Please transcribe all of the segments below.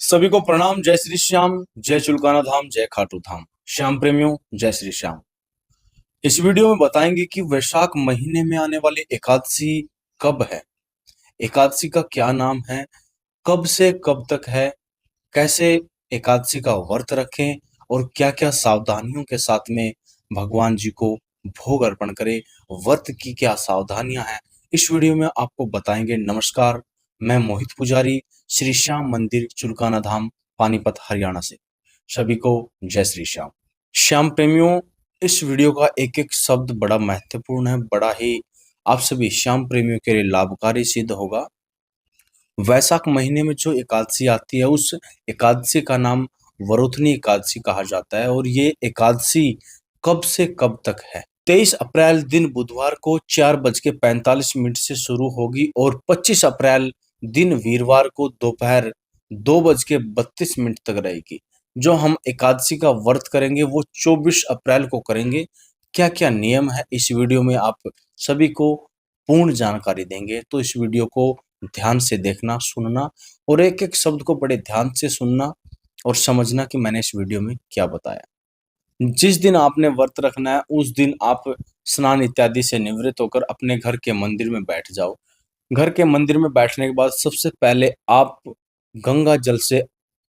सभी को प्रणाम। जय श्री श्याम, जय चुलकाना धाम, जय खाटू धाम। श्याम प्रेमियों, जय श्री श्याम। इस वीडियो में बताएंगे कि वैशाख महीने में आने वाली एकादशी कब है, एकादशी का क्या नाम है, कब से कब तक है, कैसे एकादशी का व्रत रखें और क्या क्या सावधानियों के साथ में भगवान जी को भोग अर्पण करें, व्रत की क्या सावधानियां हैं, इस वीडियो में आपको बताएंगे। नमस्कार, मैं मोहित पुजारी, श्री श्याम मंदिर चुलकाना धाम, पानीपत, हरियाणा से। सभी को जय श्री श्याम। श्याम प्रेमियों, इस वीडियो का एक एक शब्द बड़ा महत्वपूर्ण है, बड़ा ही आप सभी श्याम प्रेमियों के लिए लाभकारी सिद्ध होगा। वैशाख महीने में जो एकादशी आती है, उस एकादशी का नाम वरोथनी एकादशी कहा जाता है और ये एकादशी कब से कब तक है। 23 अप्रैल दिन बुधवार को 4:45 से शुरू होगी और 25 अप्रैल दिन वीरवार को दोपहर 2:32 तक रहेगी। जो हम एकादशी का व्रत करेंगे वो 24 अप्रैल को करेंगे। क्या क्या नियम है इस वीडियो में आप सभी को पूर्ण जानकारी देंगे, तो इस वीडियो को ध्यान से देखना, सुनना और एक एक शब्द को बड़े ध्यान से सुनना और समझना कि मैंने इस वीडियो में क्या बताया। जिस दिन आपने व्रत रखना है उस दिन आप स्नान इत्यादि से निवृत्त होकर अपने घर के मंदिर में बैठ जाओ। घर के मंदिर में बैठने के बाद सबसे पहले आप गंगा जल से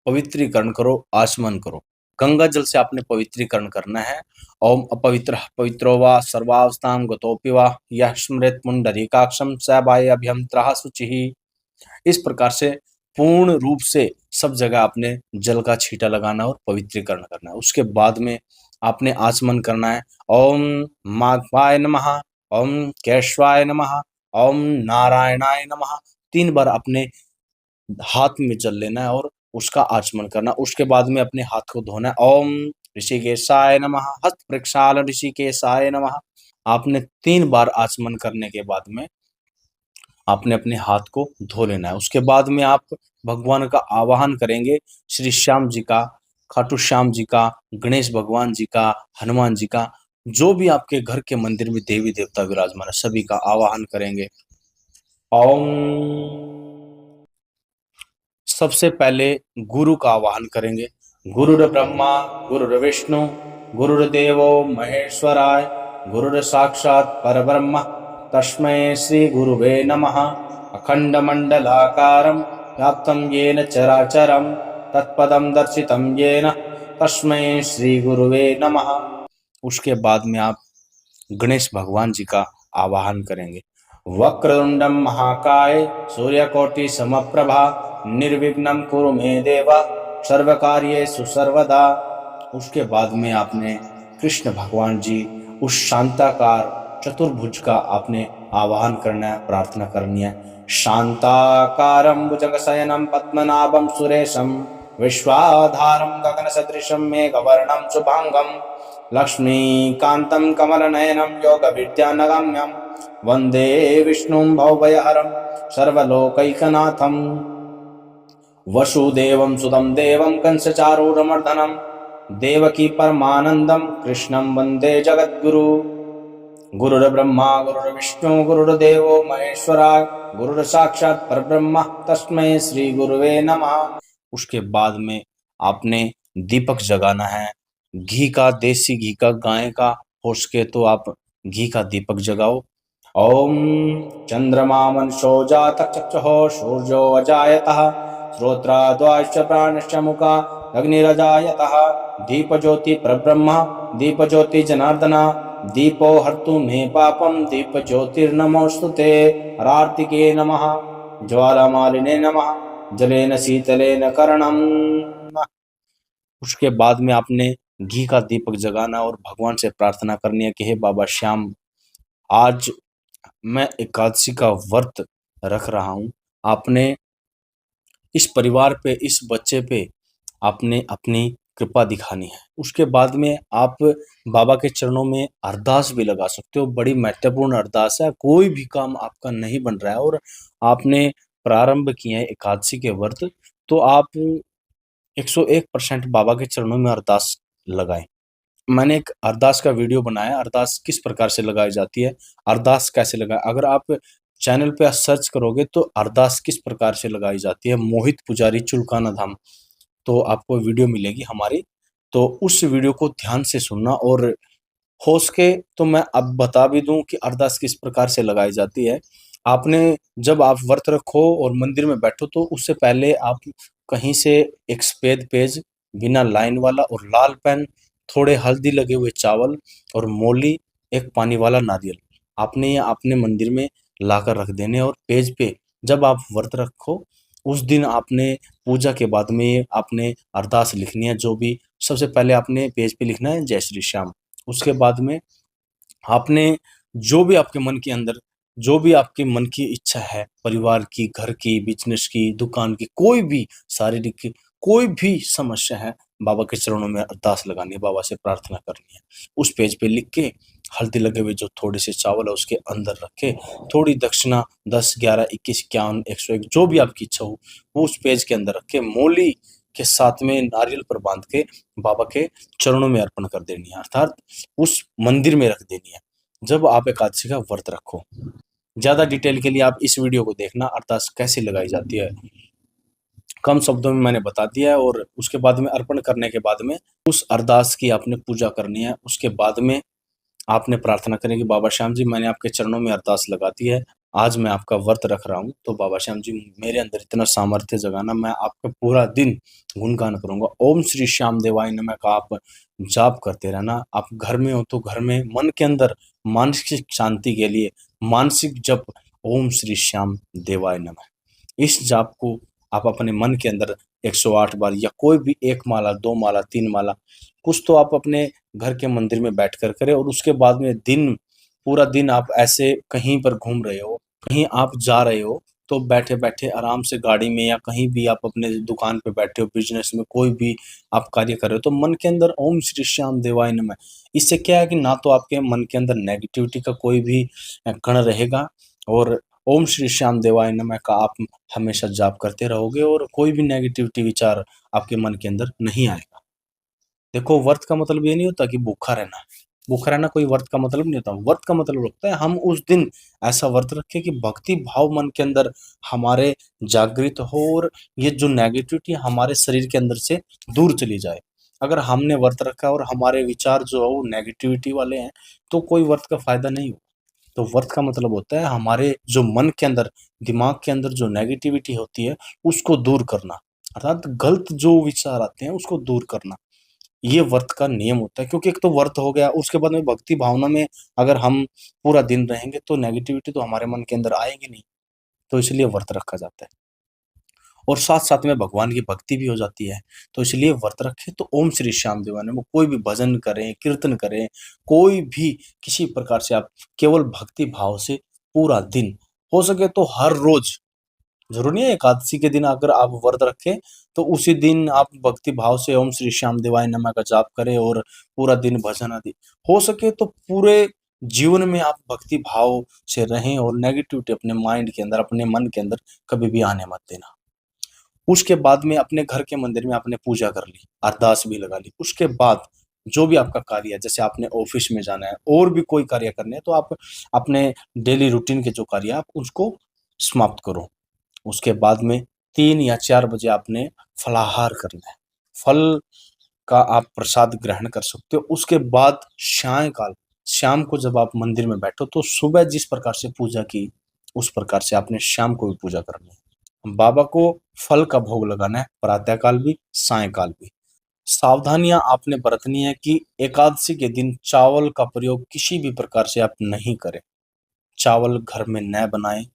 पवित्रीकरण करो, आचमन करो। गंगा जल से आपने पवित्रीकरण करना है। ओम अपवित्र पवित्रो वा सर्वावस्थां गतोऽपि वा यः स्मरेत् पुंडरीकाक्षं स बाह्य अभ्यंतरः शुचिः। इस प्रकार से पूर्ण रूप से सब जगह आपने जल का छींटा लगाना और पवित्रीकरण करना है। उसके बाद में आपने आचमन करना है। ओम माधवाय नमः, ओम केशवाय नमः, ओम नारायणाय नमः। 3 बार अपने हाथ में जल लेना है और उसका आचमन करना। उसके बाद में अपने हाथ को धोना है। ओम ऋषिकेशाय नमः, हस्त प्रक्षाल ऋषिकेशाय नमः। आपने 3 बार आचमन करने के बाद में आपने अपने हाथ को धो लेना है। उसके बाद में आप भगवान का आवाहन करेंगे, श्री श्याम जी का, खाटू श्याम जी का, गणेश भगवान जी का, हनुमान जी का, जो भी आपके घर के मंदिर में देवी देवता विराजमान है सभी का आवाहन करेंगे। ओम। सबसे पहले गुरु का आवाहन करेंगे। गुरुर ब्रह्मा गुरुर्विष्णु गुरुर्देवो महेश्वराय गुरुर साक्षात् परब्रह्म तस्मै श्री गुरुवे नमः। अखंड मंडलाकारं व्याप्तं येन चराचरं तत्पदं दर्शितं येन तस्मै श्री गुरुवे नमः। उसके बाद में आप गणेश भगवान जी का आवाहन करेंगे। वक्रतुंडम महाकाय सूर्यकोटि समप्रभा निर्विघ्नं कुरु मे देव सर्वकार्येषु सर्वदा। उसके बाद में आपने कृष्ण भगवान जी, उस शांताकार चतुर्भुज का आपने आवाहन करना है, प्रार्थना करनी है। शांताकारं भुजगशयनं पद्मनाभं सुरेशं विश्वाधारं गगनसदृशं मेघवर्णं शुभांगं लक्ष्मीकान्तं कमलनयनं योगविद्यानगम्यं वन्दे विष्णुं भवभयहरं सर्वलोकैकनाथं वसुदेवं सुतं देवं कंसचारूढमर्दनं देवकी परमानन्दं कृष्णं वन्दे जगद्गुरु। गुरुर्ब्रह्मा गुरुर्विष्णु गुरुर्देवो महेश्वराय गुरुर् साक्षात् परब्रह्म तस्मै श्री गुरुवे नमः। उसके बाद में आपने दीपक जगाना है। घी का, देसी घी का, गाय का हो सके तो आप घी का दीपक जगाओ। ओम चंद्रमा मनसो जातः चक्षुः सूर्यो अजायतः श्रोत्राद्वाश्च प्राणश्च मुखा अग्निरजायतः दीप ज्योति परब्रह्म दीप ज्योति जनार्दना दीपो हर्तु मे पापम दीप ज्योतिर्नमोस्तुते हरार्तिके नमः ज्वालामालिने नमः जलेन शीतलेन करणम। उसके बाद में आपने घी का दीपक जगाना और भगवान से प्रार्थना करनी है कि हे बाबा श्याम, आज मैं एकादशी का व्रत रख रहा हूँ। आपने इस परिवार पे, इस बच्चे पे आपने अपनी कृपा दिखानी है। उसके बाद में आप बाबा के चरणों में अरदास भी लगा सकते हो। बड़ी महत्वपूर्ण अरदास है। कोई भी काम आपका नहीं बन रहा है और आपने प्रारंभ किया है एकादशी के व्रत, तो आप 101% बाबा के चरणों में अरदास लगाएं। मैंने एक अरदास का वीडियो बनाया, अरदास किस प्रकार से लगाई जाती है, अरदास कैसे लगाएं। अगर आप चैनल पे सर्च करोगे तो अरदास किस प्रकार से लगाई जाती है, मोहित पुजारी चुलकाना धाम, तो आपको वीडियो मिलेगी हमारी। तो उस वीडियो को ध्यान से सुनना, और हो सके तो मैं अब बता भी दूं कि अरदास किस प्रकार से लगाई जाती है। आपने जब आप व्रत रखो और मंदिर में बैठो तो उससे पहले आप कहीं से एक सफेद पेज, बिना लाइन वाला और लाल पेन, थोड़े हल्दी लगे हुए चावल और मौली, एक पानी वाला नारियल, आपने ये अपने मंदिर में लाकर रख देने। और पेज पे जब आप व्रत रखो उस दिन आपने पूजा के बाद में आपने अरदास लिखनी है। जो भी सबसे पहले आपने पेज पे लिखना है जय श्री श्याम। उसके बाद में आपने जो भी आपके मन के अंदर, जो भी आपके मन की इच्छा है, परिवार की, घर की, बिजनेस की, दुकान की, कोई भी शारीरिक की कोई भी समस्या है, बाबा के चरणों में अरदास लगानी है, बाबा से प्रार्थना करनी है। उस पेज पे लिख के हल्दी लगे हुए जो थोड़े से चावल है उसके अंदर रखे, थोड़ी दक्षिणा 10, 11, 21, 51, 101 जो भी आपकी इच्छा हो वो उस पेज के अंदर रखे, मौली के साथ में नारियल पर बांध के बाबा के चरणों में अर्पण कर देनी है, अर्थात उस मंदिर में रख देनी है जब आप एकादशी का व्रत रखो। ज्यादा डिटेल के लिए आप इस वीडियो को देखना, अरदास कैसे लगाई जाती है कम शब्दों में मैंने बता दिया है। और उसके बाद में अर्पण करने के बाद में उस अरदास की आपने पूजा करनी है। उसके बाद में आपने प्रार्थना करें कि बाबा श्याम जी, मैंने आपके चरणों में अरदास लगा दी है, आज मैं आपका व्रत रख रहा हूँ, तो बाबा श्याम जी मेरे अंदर इतना सामर्थ्य जगाना, मैं आपका पूरा दिन गुणगान करूंगा। ओम श्री श्याम देवाय नमः का आप जाप करते रहना। आप घर में हो तो घर में मन के अंदर मानसिक शांति के लिए मानसिक जप, ओम श्री श्याम देवाय नमः, इस जाप को आप अपने मन के अंदर 108 बार, या कोई भी 1 माला, 2 माला, 3 माला, कुछ तो आप अपने घर के मंदिर में बैठकर करें। और उसके बाद में दिन, पूरा दिन आप ऐसे कहीं पर घूम रहे हो, कहीं आप जा रहे हो, तो बैठे बैठे आराम से गाड़ी में या कहीं भी आप अपने दुकान पे बैठे हो, बिजनेस में कोई भी आप कार्य कर रहे हो, तो मन के अंदर ओम श्री श्याम देवाय नमः। इससे क्या है कि ना तो आपके मन के अंदर नेगेटिविटी का कोई भी कण रहेगा, और ओम श्री श्याम देवाय नमः का आप हमेशा जाप करते रहोगे और कोई भी नेगेटिविटी विचार आपके मन के अंदर नहीं आएगा। देखो, व्रत का मतलब ये नहीं होता कि भूखा रहना। भूखा रहना कोई व्रत का मतलब नहीं होता। व्रत का मतलब होता है हम उस दिन ऐसा व्रत रखें कि भक्ति भाव मन के अंदर हमारे जागृत हो, और ये जो नेगेटिविटी हमारे शरीर के अंदर से दूर चली जाए। अगर हमने व्रत रखा और हमारे विचार जो है वो नेगेटिविटी वाले हैं, तो कोई व्रत का फायदा नहीं हो। तो व्रत का मतलब होता है हमारे जो मन के अंदर, दिमाग के अंदर जो नेगेटिविटी होती है उसको दूर करना, अर्थात गलत जो विचार आते हैं उसको दूर करना। ये व्रत का नियम होता है, क्योंकि एक तो व्रत हो गया, उसके बाद में भक्ति भावना में अगर हम पूरा दिन रहेंगे तो नेगेटिविटी तो हमारे मन के अंदर आएगी नहीं। तो इसलिए व्रत रखा जाता है, और साथ साथ में भगवान की भक्ति भी हो जाती है। तो इसलिए व्रत रखें तो ओम श्री श्याम देवाने में कोई भी भजन करें, कीर्तन करें, कोई भी किसी प्रकार से आप केवल भक्ति भाव से पूरा दिन, हो सके तो हर रोज, जरूरी नहीं है एकादशी के दिन अगर आप व्रत रखें तो उसी दिन आप भक्ति भाव से ओम श्री श्याम देवाय नमः का जाप करें और पूरा दिन भजन आदि। हो सके तो पूरे जीवन में आप भक्ति भाव से रहें और नेगेटिविटी अपने माइंड के अंदर, अपने मन के अंदर कभी भी आने मत देना। उसके बाद में अपने घर के मंदिर में आपने पूजा कर ली, अरदास भी लगा ली, उसके बाद जो भी आपका कार्य है, जैसे आपने ऑफिस में जाना है और भी कोई कार्य करने हैं, तो आप अपने डेली रूटीन के जो कार्य है आप उसको समाप्त करो। उसके बाद में 3 या 4 बजे आपने फलाहार करना है। फल का आप प्रसाद ग्रहण कर सकते हो। उसके बाद सायंकाल, शाम को जब आप मंदिर में बैठो तो सुबह जिस प्रकार से पूजा की उस प्रकार से आपने शाम को भी पूजा करनी है। बाबा को फल का भोग लगाना है, प्रातःकाल भी, सायंकाल भी। सावधानियां आपने बरतनी है कि एकादशी के दिन चावल का प्रयोग किसी भी प्रकार से आप नहीं करें। चावल घर में न बनाएं,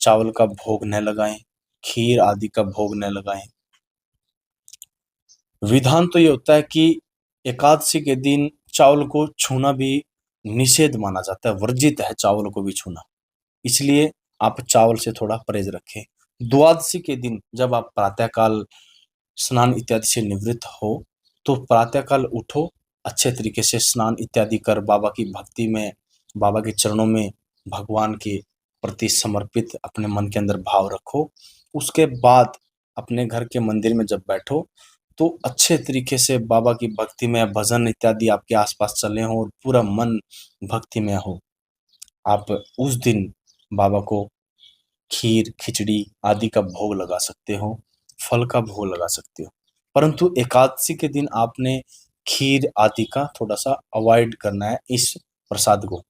चावल का भोग न लगाएं, खीर आदि का भोग न लगाएं। विधान तो ये होता है कि एकादशी के दिन चावल को छूना भी निषेध माना जाता है, वर्जित है चावल को भी छूना, इसलिए आप चावल से थोड़ा परहेज रखें। द्वादशी के दिन जब आप प्रातःकाल स्नान इत्यादि से निवृत्त हो तो प्रातःकाल उठो, अच्छे तरीके से स्नान इत्यादि कर बाबा की भक्ति में, बाबा के चरणों में भगवान के प्रति समर्पित अपने मन के अंदर भाव रखो। उसके बाद अपने घर के मंदिर में जब बैठो तो अच्छे तरीके से बाबा की भक्ति में भजन इत्यादि आपके आसपास चले हों और पूरा मन भक्ति में हो। आप उस दिन बाबा को खीर, खिचड़ी आदि का भोग लगा सकते हो, फल का भोग लगा सकते हो। परंतु एकादशी के दिन आपने खीर आदि का थोड़ा-सा अवॉइड करना है इस प्रसाद को।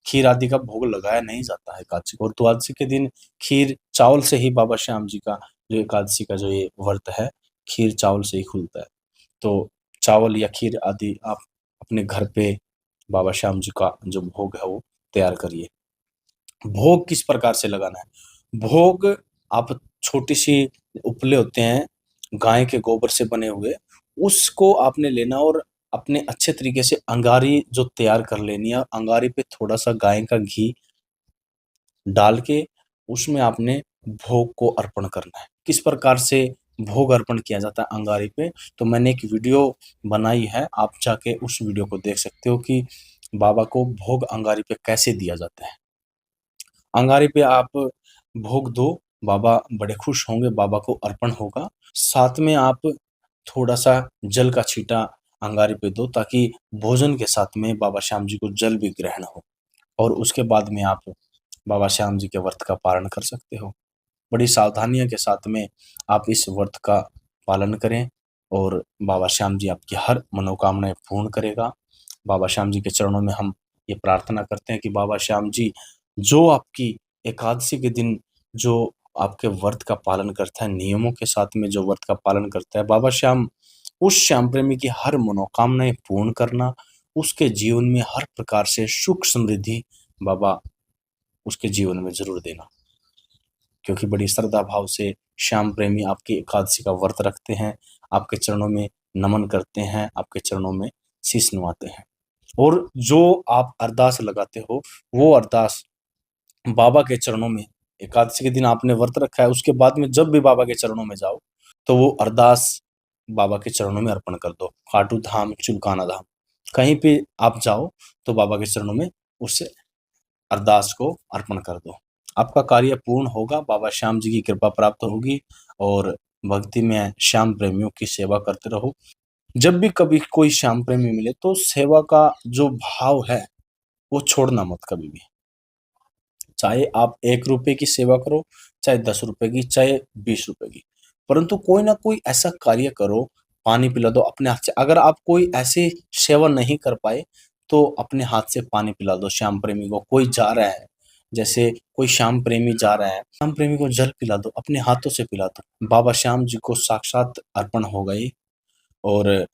खीर आदि का भोग लगाया नहीं जाता है एकादशी को, और द्वादशी के दिन खीर चावल से ही बाबा श्याम जी का जो एकादशी का जो ये व्रत है, खीर चावल से ही खुलता है। तो चावल या खीर आदि आप अपने घर पे बाबा श्याम जी का जो भोग है वो तैयार करिए। भोग किस प्रकार से लगाना है? भोग आप छोटी-सी उपले होते हैं, गाय के गोबर से बने हुए, उसको आपने लेना और अपने अच्छे तरीके से अंगारी जो तैयार कर लेनी है, अंगारी पे थोड़ा-सा गाय का घी डाल के उसमें आपने भोग को अर्पण करना है। किस प्रकार से भोग अर्पण किया जाता है अंगारी पे, तो मैंने एक वीडियो बनाई है, आप जाके उस वीडियो को देख सकते हो कि बाबा को भोग अंगारी पे कैसे दिया जाता है। अंगारे पे आप भोग दो, बाबा बड़े खुश होंगे, बाबा को अर्पण होगा। साथ में आप थोड़ा-सा जल का छींटा अंगारे पे दो ताकि भोजन के साथ में बाबा श्याम जी को जल भी ग्रहण हो, और उसके बाद में आप बाबा श्याम जी के व्रत का पारण कर सकते हो। बड़ी सावधानियों के साथ में आप इस व्रत का पालन करें और बाबा श्याम जी आपकी हर मनोकामनाएँ पूर्ण करेगा। बाबा श्याम जी के चरणों में हम ये प्रार्थना करते हैं कि बाबा श्याम जी जो आपकी एकादशी के दिन जो आपके व्रत का पालन करता है, नियमों के साथ में जो व्रत का पालन करता है, बाबा श्याम उस श्याम प्रेमी की हर मनोकामनाएँ पूर्ण करना, उसके जीवन में हर प्रकार से सुख समृद्धि बाबा उसके जीवन में ज़रूर देना। क्योंकि बड़ी श्रद्धा भाव से श्याम प्रेमी आपकी एकादशी का व्रत रखते हैं, आपके चरणों में नमन करते हैं, आपके चरणों में शीश नवाते हैं। और जो आप अरदास लगाते हो, वो अरदास बाबा के चरणों में एकादशी के दिन आपने व्रत रखा है, उसके बाद में जब भी बाबा के चरणों में जाओ, तो वो अरदास बाबा के चरणों में अर्पण कर दो। खाटू धाम, चुलकाना धाम, कहीं पे आप जाओ, तो बाबा के चरणों में उस अरदास को अर्पण कर दो। आपका कार्य पूर्ण होगा, बाबा श्याम जी की कृपा प्राप्त होगी और भक्ति में श्याम प्रेमियों की सेवा करते रहो। जब भी कभी कोई श्याम प्रेमी मिले तो सेवा का जो भाव है, वो छोड़ना मत कभी भी। चाहे आप ₹1 की सेवा करो, चाहे ₹10 की, चाहे ₹20 की, परंतु कोई ना कोई ऐसा कार्य करो, पानी पिला दो अपने हाथ से। अगर आप कोई ऐसी सेवा नहीं कर पाए, तो अपने हाथ से पानी पिला दो श्याम प्रेमी को। कोई जा रहा है, जैसे कोई श्याम प्रेमी जा रहा है, श्याम प्रेमी को जल पिला दो, अपने हाथों से पिला दो। बाबा श्याम जी को साक्षात अर्पण हो गई। और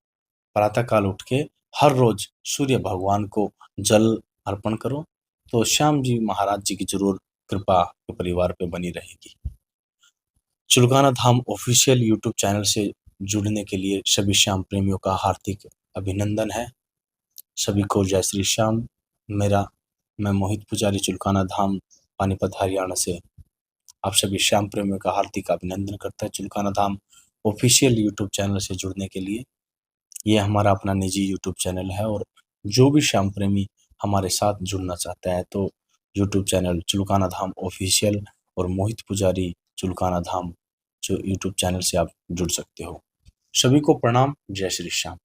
प्रातः काल उठ के हर रोज सूर्य भगवान को जल अर्पण करो, तो श्याम जी महाराज जी की जरूर कृपा आपके परिवार पे बनी रहेगी। चुलकाना धाम ऑफिशियल यूट्यूब चैनल से जुड़ने के लिए सभी श्याम प्रेमियों का हार्दिक अभिनंदन है। सभी को जय श्री श्याम। मैं मोहित पुजारी, चुलकाना धाम, पानीपत, हरियाणा से आप सभी श्याम प्रेमियों का हार्दिक अभिनंदन करता है। चुलकाना धाम ऑफिशियल यूट्यूब चैनल से जुड़ने के लिए ये हमारा अपना निजी यूट्यूब चैनल है, और जो भी श्याम प्रेमी हमारे साथ जुड़ना चाहता है तो यूट्यूब चैनल चुलकाना धाम ऑफिशियल और मोहित पुजारी चुलकाना धाम जो यूट्यूब चैनल से आप जुड़ सकते हो। सभी को प्रणाम। जय श्री श्याम।